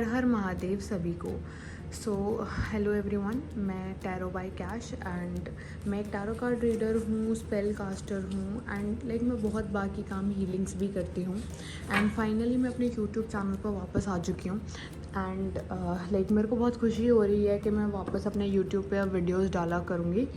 हर हर महादेव सभी को। So hello everyone, मैं टैरो बाय कैश एंड मैं एक टैरो कार्ड रीडर हूँ, स्पेल कास्टर हूँ एंड मैं बहुत बाकी काम हीलिंग्स भी करती हूँ। एंड फाइनली मैं अपने यूट्यूब चैनल पर वापस आ चुकी हूँ एंड मेरे को बहुत खुशी हो रही है कि मैं वापस अपने यूट्यूब पे अब वीडियोस डाला करूँगी।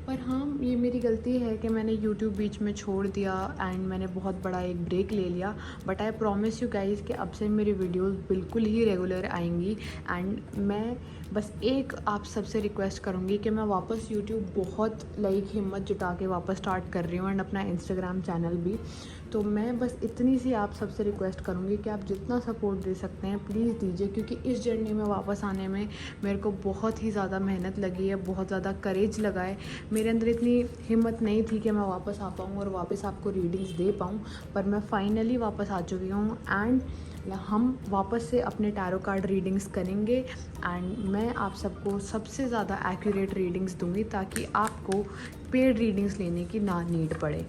पर हाँ, ये मेरी गलती है कि मैंने यूट्यूब बीच में छोड़ दिया एंड मैंने बहुत बड़ा एक ब्रेक ले लिया। But I promise you guys कि अब से मेरी वीडियोस बिल्कुल ही रेगुलर आएंगी। एंड मैं बस एक आप सबसे रिक्वेस्ट करूँगी कि मैं वापस यूट्यूब बहुत हिम्मत जुटा के वापस स्टार्ट कर रही हूँ एंड अपना इंस्टाग्राम चैनल भी। तो मैं बस इतनी सी आप सबसे रिक्वेस्ट करूँगी कि आप जितना सपोर्ट दे सकते हैं प्लीज़ दीजिए, क्योंकि इस जर्नी में वापस आने में मेरे को बहुत ही ज़्यादा मेहनत लगी है, बहुत ज़्यादा करेज लगा है। मेरे अंदर इतनी हिम्मत नहीं थी कि मैं वापस आ पाऊँ और वापस आपको रीडिंग्स दे पाऊँ, पर मैं फाइनली वापस आ चुकी हूँ एंड हम वापस से अपने टैरो कार्ड रीडिंग्स करेंगे एंड मैं आप सबको सबसे ज़्यादा एक्यूरेट रीडिंग्स दूंगी ताकि आपको पेड रीडिंग्स लेने की ना नीड पड़े।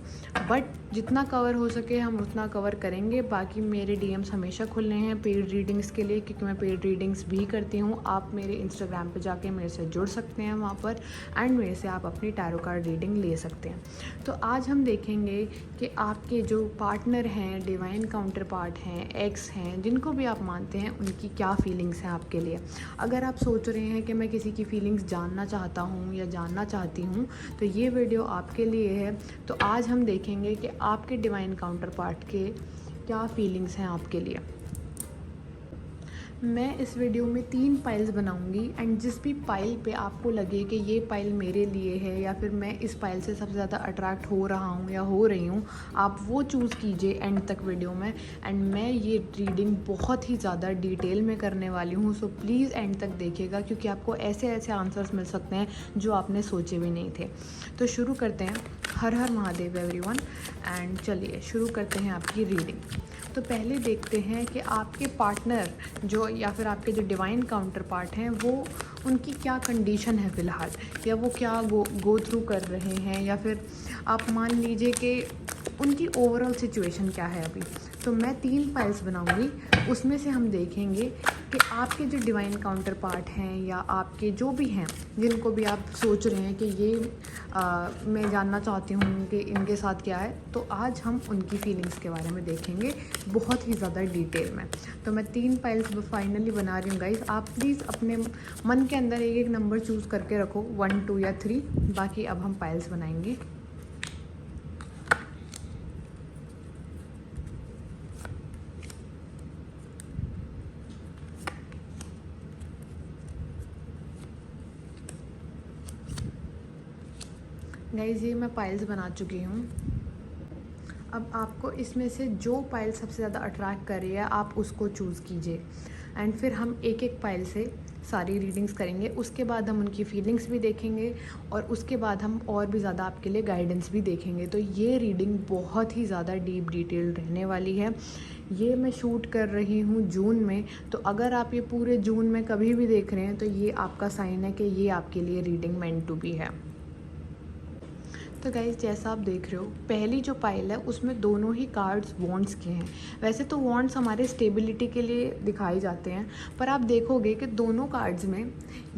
बट जितना कवर हो सके हम उतना कवर करेंगे। बाकी मेरे डीएम्स हमेशा खुले हैं पेड रीडिंग्स के लिए, क्योंकि मैं पेड रीडिंग्स भी करती हूँ। आप मेरे इंस्टाग्राम पे जाके मेरे से जुड़ सकते हैं वहाँ पर एंड मेरे से आप अपनी टैरो कार्ड रीडिंग ले सकते हैं। तो आज हम देखेंगे कि आपके जो पार्टनर हैं, डिवाइन काउंटर पार्ट हैं, एक्स हैं, जिनको भी आप मानते हैं, उनकी क्या फीलिंग्स हैं आपके लिए। अगर आप सोच रहे हैं कि मैं किसी की फीलिंग्स जानना चाहता हूँ या जानना चाहती हूँ तो ये वीडियो आपके लिए है। तो आज हम देखेंगे कि आपके डिवाइन काउंटर पार्ट के क्या फीलिंग्स हैं आपके लिए। मैं इस वीडियो में 3 पाइल्स बनाऊंगी एंड जिस भी पाइल पे आपको लगे कि ये पाइल मेरे लिए है या फिर मैं इस पाइल से सबसे ज़्यादा अट्रैक्ट हो रहा हूँ या हो रही हूँ, आप वो चूज़ कीजिए एंड तक वीडियो में। एंड मैं ये रीडिंग बहुत ही ज़्यादा डिटेल में करने वाली हूँ, सो प्लीज़ एंड तक देखिएगा, क्योंकि आपको ऐसे ऐसे आंसर्स मिल सकते हैं जो आपने सोचे भी नहीं थे। तो शुरू करते हैं। हर हर महादेव एवरीवन। एंड चलिए शुरू करते हैं आपकी रीडिंग। तो पहले देखते हैं कि आपके पार्टनर जो या फिर आपके जो डिवाइन काउंटर पार्ट हैं वो उनकी क्या कंडीशन है फ़िलहाल, या वो क्या गो थ्रू कर रहे हैं, या फिर आप मान लीजिए कि उनकी ओवरऑल सिचुएशन क्या है अभी। तो मैं 3 पाइल्स बनाऊंगी, उसमें से हम देखेंगे कि आपके जो डिवाइन काउंटर पार्ट हैं या आपके जो भी हैं जिनको भी आप सोच रहे हैं कि ये मैं जानना चाहती हूँ कि इनके साथ क्या है, तो आज हम उनकी फीलिंग्स के बारे में देखेंगे बहुत ही ज़्यादा डिटेल में। तो मैं 3 पाइल्स फाइनली बना रही हूँ गाइस। आप प्लीज़ अपने मन के अंदर एक एक नंबर चूज़ करके रखो, 1 2 या 3। बाकी अब हम पाइल्स बनाएंगे। गाइस ये मैं पाइल्स बना चुकी हूँ। अब आपको इसमें से जो पाइल सबसे ज़्यादा अट्रैक्ट कर रही है आप उसको चूज़ कीजिए एंड फिर हम एक एक पाइल से सारी रीडिंग्स करेंगे। उसके बाद हम उनकी फीलिंग्स भी देखेंगे और उसके बाद हम और भी ज़्यादा आपके लिए गाइडेंस भी देखेंगे। तो ये रीडिंग बहुत ही ज़्यादा डीप डिटेल रहने वाली है। ये मैं शूट कर रही हूँ जून में, तो अगर आप ये पूरे जून में कभी भी देख रहे हैं तो ये आपका साइन है कि ये आपके लिए रीडिंग मेंट टू बी है। तो गाइस जैसा आप देख रहे हो, पहली जो पाइल है उसमें दोनों ही कार्ड्स वॉन्ड्स के हैं। वैसे तो वॉन्ड्स हमारे स्टेबिलिटी के लिए दिखाए जाते हैं, पर आप देखोगे कि दोनों कार्ड्स में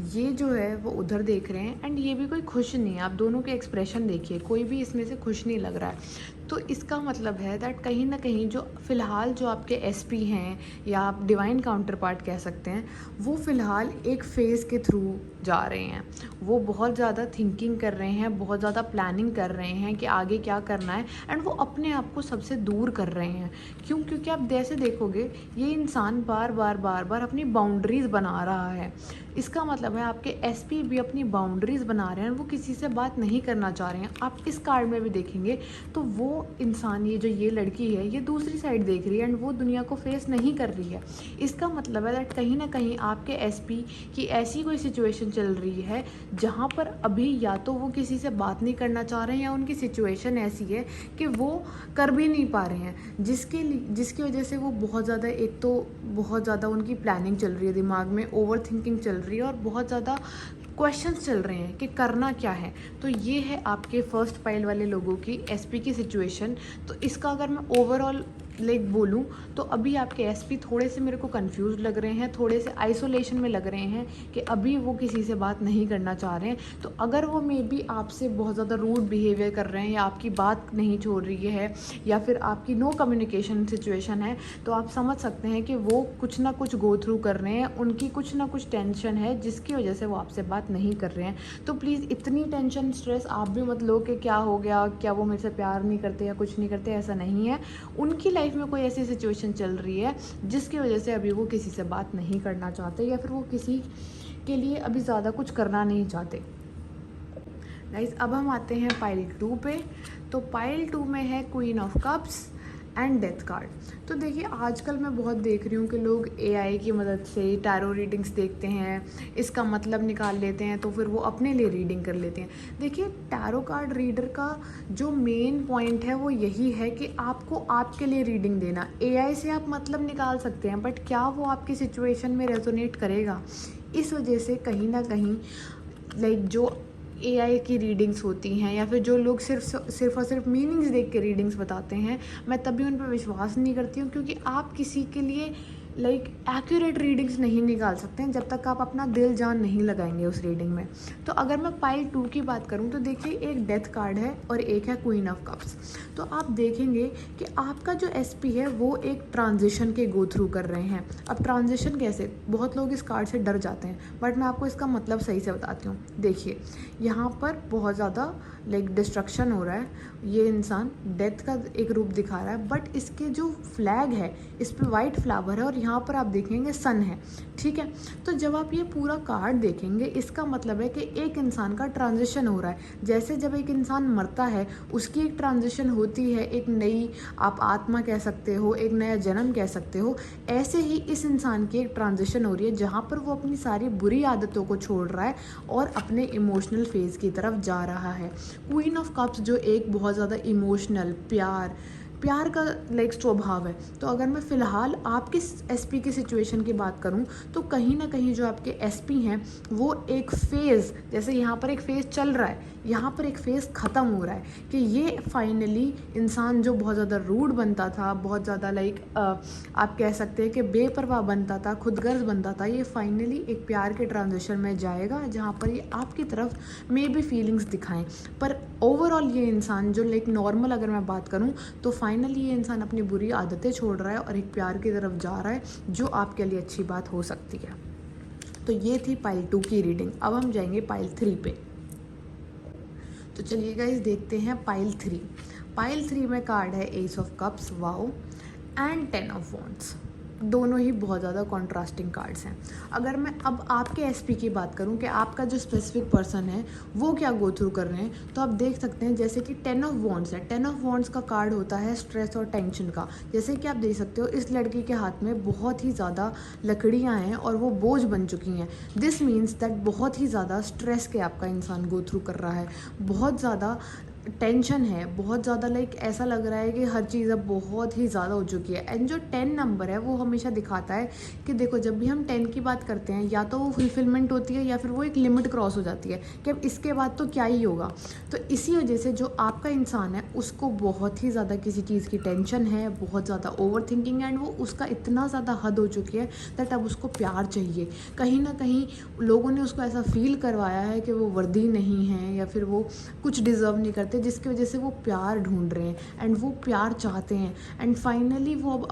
ये जो है वो उधर देख रहे हैं एंड ये भी कोई खुश नहीं है। आप दोनों के एक्सप्रेशन देखिए, कोई भी इसमें से खुश नहीं लग रहा है। तो इसका मतलब है दैट कहीं ना कहीं जो फ़िलहाल जो आपके एसपी हैं या आप डिवाइन काउंटर पार्ट कह सकते हैं, वो फ़िलहाल एक फ़ेज़ के थ्रू जा रहे हैं। वो बहुत ज़्यादा थिंकिंग कर रहे हैं, बहुत ज़्यादा प्लानिंग कर रहे हैं कि आगे क्या करना है एंड वो अपने आप को सबसे दूर कर रहे हैं। क्यों? क्योंकि आप जैसे देखोगे ये इंसान बार बार अपनी बाउंड्रीज़ बना रहा है। इसका मतलब है आपके एसपी भी अपनी बाउंड्रीज़ बना रहे हैं, वो किसी से बात नहीं करना चाह रहे हैं। आप इस कार्ड में भी देखेंगे तो वो इंसान, ये लड़की है, ये दूसरी साइड देख रही है एंड वो दुनिया को फेस नहीं कर रही है। इसका मतलब है दैट कहीं ना कहीं आपके एसपी की ऐसी कोई सिचुएशन चल रही है जहाँ पर अभी या तो वो किसी से बात नहीं करना चाह रहे हैं या उनकी सिचुएशन ऐसी है कि वो कर भी नहीं पा रहे हैं, जिसकी वजह से वो बहुत ज़्यादा, एक तो बहुत ज़्यादा उनकी प्लानिंग चल रही है, दिमाग में ओवर थिंकिंग चल रही है और बहुत ज़्यादा क्वेश्चंस चल रहे हैं कि करना क्या है। तो ये है आपके फर्स्ट पाइल वाले लोगों की एसपी की सिचुएशन। तो इसका अगर मैं ओवरऑल बोलूँ तो अभी आपके एसपी थोड़े से मेरे को कंफ्यूज लग रहे हैं, थोड़े से आइसोलेशन में लग रहे हैं कि अभी वो किसी से बात नहीं करना चाह रहे हैं। तो अगर वो मे बी आपसे बहुत ज़्यादा रूड बिहेवियर कर रहे हैं या आपकी बात नहीं छोड़ रही है या फिर आपकी नो कम्युनिकेशन सिचुएशन है, तो आप समझ सकते हैं कि वो कुछ ना कुछ गो थ्रू कर रहे हैं, उनकी कुछ ना कुछ टेंशन है जिसकी वजह से वो आपसे बात नहीं कर रहे हैं। तो प्लीज़ इतनी टेंशन स्ट्रेस आप भी मत लो कि क्या हो गया, क्या वो मेरे से प्यार नहीं करते या कुछ नहीं करते, ऐसा नहीं है। उनकी लाइफ में कोई ऐसी सिचुएशन चल रही है जिसकी वजह से अभी वो किसी से बात नहीं करना चाहते या फिर वो किसी के लिए अभी ज़्यादा कुछ करना नहीं चाहते। गाइस, अब हम आते हैं पाइल 2 पे। तो पाइल 2 में है queen of cups and death card. तो देखिए, आजकल मैं बहुत देख रही हूँ कि लोग एआई की मदद से टैरो रीडिंग्स देखते हैं, इसका मतलब निकाल लेते हैं, तो फिर वो अपने लिए रीडिंग कर लेते हैं। देखिए, टैरो कार्ड रीडर का जो मेन पॉइंट है वो यही है कि आपको आपके लिए रीडिंग देना। एआई से आप मतलब निकाल सकते हैं, बट क्या वो आपकी सिचुएशन में रेजोनेट करेगा? इस वजह से कहीं ना कहीं जो एआई की रीडिंग्स होती हैं या फिर जो लोग सिर्फ और सिर्फ मीनिंग्स देख के रीडिंग्स बताते हैं, मैं तभी उन पर विश्वास नहीं करती हूँ, क्योंकि आप किसी के लिए एक्यूरेट रीडिंग्स नहीं निकाल सकते हैं जब तक आप अपना दिल जान नहीं लगाएंगे उस रीडिंग में। तो अगर मैं पाइल 2 की बात करूँ तो देखिए, एक डेथ कार्ड है और एक है क्वीन ऑफ कप्स। तो आप देखेंगे कि आपका जो एसपी है वो एक ट्रांजिशन के गो थ्रू कर रहे हैं। अब ट्रांजिशन कैसे? बहुत लोग इस कार्ड से डर जाते हैं, बट मैं आपको इसका मतलब सही से बताती हूँ। देखिए, यहाँ पर बहुत ज़्यादा डिस्ट्रक्शन हो रहा है, ये इंसान डेथ का एक रूप दिखा रहा है, बट इसके जो फ्लैग है इस पर वाइट फ्लावर है और यहाँ पर आप देखेंगे सन है, ठीक है। तो जब आप ये पूरा कार्ड देखेंगे, इसका मतलब है कि एक इंसान का ट्रांजिशन हो रहा है। जैसे जब एक इंसान मरता है उसकी एक ट्रांजिशन होती है, एक नई आप आत्मा कह सकते हो, एक नया जन्म कह सकते हो, ऐसे ही इस इंसान की एक ट्रांजिशन हो रही है जहाँ पर वो अपनी सारी बुरी आदतों को छोड़ रहा है और अपने इमोशनल फेज़ की तरफ जा रहा है। क्वीन ऑफ कप्स जो एक बहुत ज़्यादा इमोशनल प्यार का स्वभाव है। तो अगर मैं फ़िलहाल आपके एसपी की सिचुएशन की बात करूं तो कहीं ना कहीं जो आपके एसपी हैं वो एक फ़ेज़, जैसे यहाँ पर एक फ़ेज़ चल रहा है, यहाँ पर एक फ़ेज़ ख़त्म हो रहा है कि ये फाइनली इंसान जो बहुत ज़्यादा रूड बनता था, बहुत ज़्यादा आप कह सकते हैं कि बेपरवाह बनता था, खुदगर्ज बनता था, ये फाइनली एक प्यार के ट्रांजिशन में जाएगा जहाँ पर ये आपकी तरफ मे बी फीलिंग्स दिखाएं। पर ओवरऑल ये इंसान जो नॉर्मल अगर मैं बात करूँ तो फाइनली ये इंसान अपनी बुरी आदतें छोड़ रहा है और एक प्यार की तरफ जा रहा है, जो आपके लिए अच्छी बात हो सकती है। तो ये थी पाइल 2 की रीडिंग। अब हम जाएंगे पाइल 3 पे। तो चलिए गाइस, देखते हैं पाइल 3। पाइल 3 में कार्ड है S of cups, wow, and 10 of wands. दोनों ही बहुत ज़्यादा कॉन्ट्रास्टिंग कार्ड्स हैं। अगर मैं अब आपके एसपी की बात करूं कि आपका जो स्पेसिफिक पर्सन है वो क्या गो थ्रू कर रहे हैं, तो आप देख सकते हैं जैसे कि 10 ऑफ वॉन्ड्स है। 10 ऑफ वॉन्ड्स का कार्ड होता है स्ट्रेस और टेंशन का। जैसे कि आप देख सकते हो इस लड़की के हाथ में बहुत ही ज़्यादा लकड़ियाँ हैं और वो बोझ बन चुकी हैं। दिस मीन्स दैट बहुत ही ज़्यादा स्ट्रेस के आपका इंसान गो थ्रू कर रहा है, बहुत ज़्यादा टेंशन है, बहुत ज़्यादा ऐसा लग रहा है कि हर चीज़ अब बहुत ही ज़्यादा हो चुकी है। एंड जो 10 नंबर है वो हमेशा दिखाता है कि देखो, जब भी हम 10 की बात करते हैं या तो वो फुलफिलमेंट होती है या फिर वो एक लिमिट क्रॉस हो जाती है कि अब इसके बाद तो क्या ही होगा। तो इसी वजह से जो आपका इंसान है उसको बहुत ही ज़्यादा किसी चीज़ की टेंशन है, बहुत ज़्यादा ओवर थिंकिंग, एंड वो उसका इतना ज़्यादा हद हो चुकी है दैट अब उसको प्यार चाहिए। कहीं ना कहीं लोगों ने उसको ऐसा फील करवाया है कि वो वर्दी नहीं है या फिर वो कुछ डिज़र्व नहीं करते, जिसकी वजह से वो प्यार ढूंढ रहे हैं एंड वो प्यार चाहते हैं। एंड फाइनली वो अब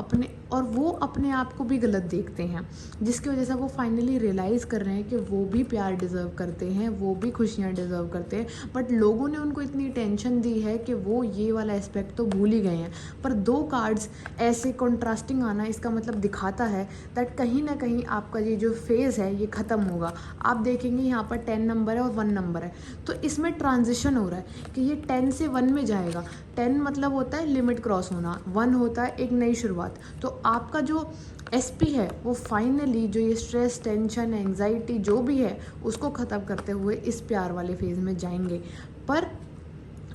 अपने आप को भी गलत देखते हैं, जिसकी वजह से वो फाइनली रियलाइज़ कर रहे हैं कि वो भी प्यार डिज़र्व करते हैं, वो भी खुशियाँ डिज़र्व करते हैं। बट लोगों ने उनको इतनी टेंशन दी है कि वो ये वाला एस्पेक्ट तो भूल ही गए हैं। पर 2 कार्ड्स ऐसे कॉन्ट्रास्टिंग आना इसका मतलब दिखाता है दैट कहीं ना कहीं आपका ये जो फेज़ है ये ख़त्म होगा। आप देखेंगे यहाँ पर 10 नंबर है और 1 नंबर है, तो इसमें ट्रांजिशन हो रहा है कि ये 10 से 1 में जाएगा। 10 मतलब होता है लिमिट क्रॉस होना, 1 होता है एक नई शुरुआत। तो आपका जो एसपी है वो फाइनली जो ये स्ट्रेस, टेंशन, एंजाइटी जो भी है उसको ख़त्म करते हुए इस प्यार वाले फेज़ में जाएंगे। पर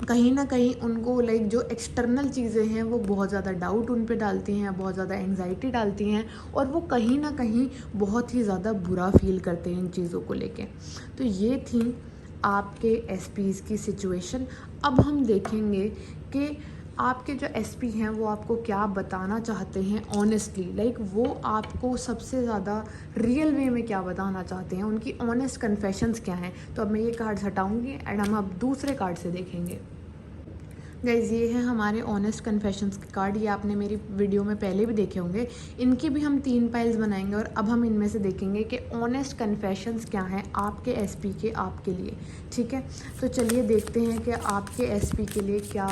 कहीं ना कहीं उनको जो एक्सटर्नल चीज़ें हैं वो बहुत ज़्यादा डाउट उन पे डालती हैं, बहुत ज़्यादा एंग्जाइटी डालती हैं और वो कहीं ना कहीं बहुत ही ज़्यादा बुरा फील करते हैं इन चीज़ों को लेके। तो ये थी आपके एसपीज़ की सिचुएशन। अब हम देखेंगे कि आपके जो एसपी हैं वो आपको क्या बताना चाहते हैं ऑनेस्टली, लाइक वो आपको सबसे ज़्यादा रियल वे में क्या बताना चाहते हैं, उनकी ऑनेस्ट कन्फेशंस क्या हैं। तो अब मैं ये कार्ड्स हटाऊंगी एंड हम अब दूसरे कार्ड से देखेंगे। गाइज़ ये हैं हमारे ऑनेस्ट कन्फेशंस के कार्ड। ये आपने मेरी वीडियो में पहले भी देखे होंगे। इनकी भी हम 3 पाइल्स बनाएंगे और अब हम इनमें से देखेंगे कि ऑनेस्ट कन्फेशंस क्या हैं आपके एसपी के आपके लिए। ठीक है, तो चलिए देखते हैं कि आपके एसपी के लिए क्या,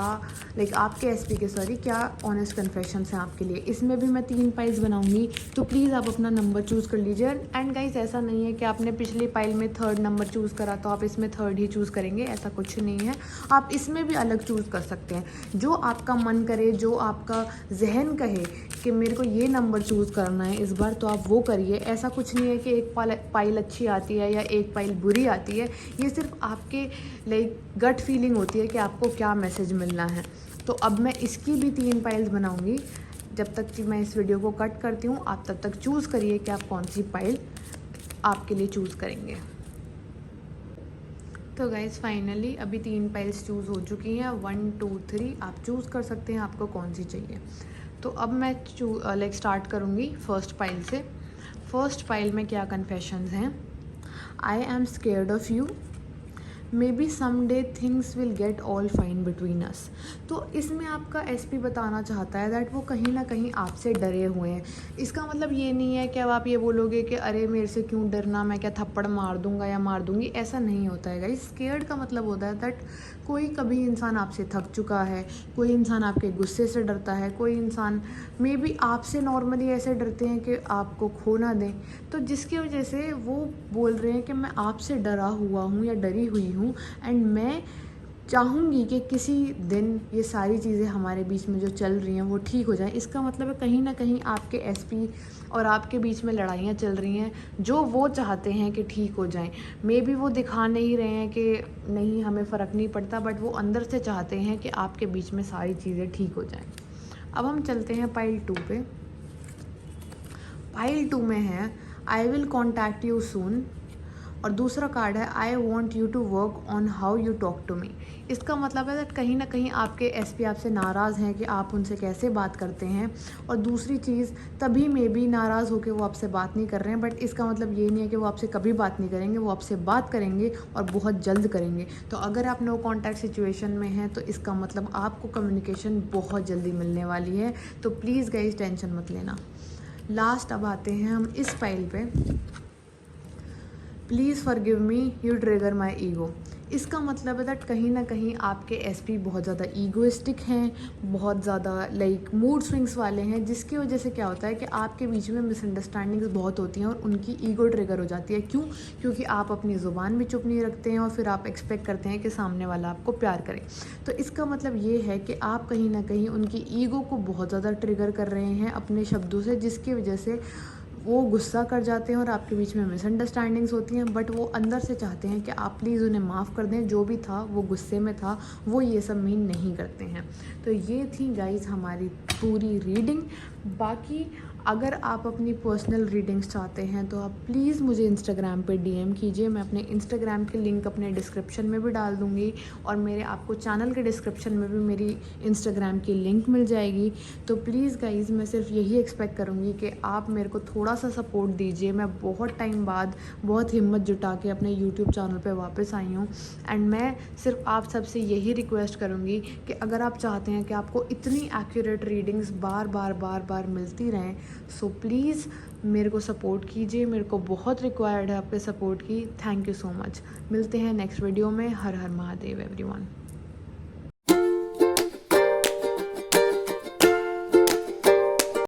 लाइक आपके एसपी के क्या ऑनेस्ट कन्फेशंस हैं आपके लिए। इसमें भी मैं 3 पाइल्स बनाऊँगी, तो प्लीज़ आप अपना नंबर चूज़ कर लीजिए। एंड गाइज़ ऐसा नहीं है कि आपने पिछली पाइल में 3rd नंबर चूज़ करा तो आप इसमें 3rd ही चूज़ करेंगे, ऐसा कुछ नहीं है। आप इसमें भी अलग चूज़ कर सकते हैं। जो आपका मन करे, जो आपका जहन कहे कि मेरे को ये नंबर चूज़ करना है इस बार, तो आप वो करिए। ऐसा कुछ नहीं है कि एक पाइल अच्छी आती है या एक पाइल बुरी आती है। ये सिर्फ आपके लाइक गट फीलिंग होती है कि आपको क्या मैसेज मिलना है। तो अब मैं इसकी भी 3 पाइल्स बनाऊंगी। जब तक कि मैं इस वीडियो को कट करती हूँ आप तब तक चूज़ करिए कि आप कौन सी पाइल आपके लिए चूज़ करेंगे। तो गाइज़ फाइनली अभी 3 पाइल्स चूज़ हो चुकी हैं, 1 2 3। आप चूज़ कर सकते हैं आपको कौन सी चाहिए। तो अब मैं लाइक स्टार्ट करूँगी फर्स्ट पाइल से। फर्स्ट पाइल में क्या कन्फेशंस हैं। I am scared of you, maybe someday things will get all fine between us. तो इसमें आपका एसपी बताना चाहता है दैट वो कहीं ना कहीं आपसे डरे हुए हैं। इसका मतलब ये नहीं है कि अब आप ये बोलोगे कि अरे मेरे से क्यों डरना, मैं क्या थप्पड़ मार दूंगा या मार दूंगी, ऐसा नहीं होता है गाइस। स्केयर्ड का मतलब होता है दैट कोई कभी इंसान आपसे थक चुका है, कोई इंसान आपके गुस्से से डरता है, कोई इंसान मे बी आपसे नॉर्मली ऐसे डरते हैं कि आपको खो ना दें, तो जिसकी वजह से वो बोल रहे हैं कि मैं आपसे डरा हुआ हूँ या डरी हुई हूँ एंड मैं चाहूँगी कि किसी दिन ये सारी चीज़ें हमारे बीच में जो चल रही हैं वो ठीक हो जाए। इसका मतलब है कहीं ना कहीं आपके एसपी और आपके बीच में लड़ाइयाँ चल रही हैं जो वो चाहते हैं कि ठीक हो जाएं। मे बी वो दिखा नहीं रहे हैं कि नहीं हमें फ़र्क नहीं पड़ता, बट वो अंदर से चाहते हैं कि आपके बीच में सारी चीज़ें ठीक हो जाएं। अब हम चलते हैं पाइल 2 पे। पाइल 2 में है I will contact you soon और दूसरा कार्ड है I want you to work on how you talk to me. इसका मतलब है दैट कहीं ना कहीं आपके एसपी आपसे नाराज़ हैं कि आप उनसे कैसे बात करते हैं। और दूसरी चीज़ तभी मे बी नाराज़ होकर वो आपसे बात नहीं कर रहे हैं, बट इसका मतलब ये नहीं है कि वो आपसे कभी बात नहीं करेंगे, वो आपसे बात करेंगे और बहुत जल्द करेंगे। तो अगर आप नो कॉन्टैक्ट सिचुएशन में हैं तो इसका मतलब आपको कम्युनिकेशन बहुत जल्दी मिलने वाली है। तो प्लीज़ गाइस टेंशन मत लेना। लास्ट अब आते हैं हम इस फाइल पे। Please forgive me you trigger my ego. इसका मतलब है दैट कहीं ना कहीं आपके एसपी बहुत ज़्यादा ईगोइस्टिक हैं, बहुत ज़्यादा लाइक मूड स्विंग्स वाले हैं, जिसकी वजह से क्या होता है कि आपके बीच में मिसअंडरस्टैंडिंग्स बहुत होती हैं और उनकी ईगो ट्रिगर हो जाती है। क्यों? क्योंकि आप अपनी ज़ुबान भी चुप नहीं रखते हैं और फिर आप एक्सपेक्ट करते हैं कि सामने वाला आपको प्यार करे। तो इसका मतलब ये है कि आप कहीं ना कहीं उनकी ईगो को बहुत ज़्यादा ट्रिगर कर रहे हैं अपने शब्दों से, जिसकी वजह से वो गुस्सा कर जाते हैं और आपके बीच में मिसअंडरस्टैंडिंग्स होती हैं। बट वो अंदर से चाहते हैं कि आप प्लीज़ उन्हें माफ़ कर दें, जो भी था वो गुस्से में था, वो ये सब मीन नहीं करते हैं। तो ये थी गाइज़ हमारी पूरी रीडिंग। बाकी अगर आप अपनी पर्सनल रीडिंग्स चाहते हैं तो आप प्लीज़ मुझे इंस्टाग्राम पे डीएम कीजिए। मैं अपने इंस्टाग्राम के लिंक अपने डिस्क्रिप्शन में भी डाल दूँगी और मेरे आपको चैनल के डिस्क्रिप्शन में भी मेरी इंस्टाग्राम की लिंक मिल जाएगी। तो प्लीज़ गाइज़ मैं सिर्फ यही एक्सपेक्ट करूँगी कि आप मेरे को थोड़ा सा सपोर्ट दीजिए। मैं बहुत टाइम बाद बहुत हिम्मत जुटा के अपने यूट्यूब चैनल पे वापस आई हूँ एंड मैं सिर्फ आप सबसे यही रिक्वेस्ट करूँगी कि अगर आप चाहते हैं कि आपको इतनी एक्यूरेट रीडिंग्स बार बार मिलती रहें, सो प्लीज़ मेरे को सपोर्ट कीजिए। मेरे को बहुत रिक्वायर्ड है आपके सपोर्ट की। Thank you so much. मिलते हैं नेक्स्ट वीडियो में। हर हर महादेव एवरीवन।